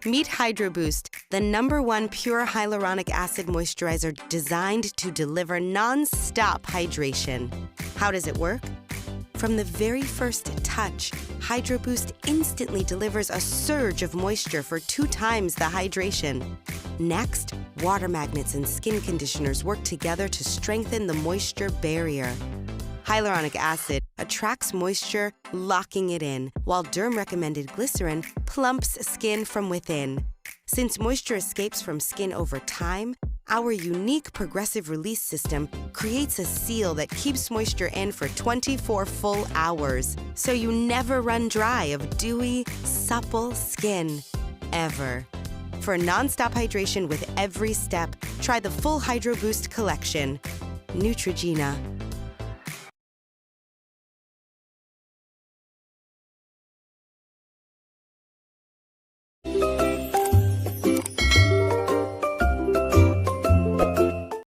Meet Hydro Boost, the #1 pure hyaluronic acid moisturizer designed to deliver non-stop hydration. How does it work? From the very first touch, Hydro Boost instantly delivers a surge of moisture for 2 times the hydration. Next, water magnets and skin conditioners work together to strengthen the moisture barrier. Hyaluronic acid attracts moisture, locking it in, while derm-recommended glycerin plumps skin from within. Since moisture escapes from skin over time, our unique progressive release system creates a seal that keeps moisture in for 24 full hours, so you never run dry of dewy, supple skin, ever. For non-stop hydration with every step, try the full Hydro Boost collection. Neutrogena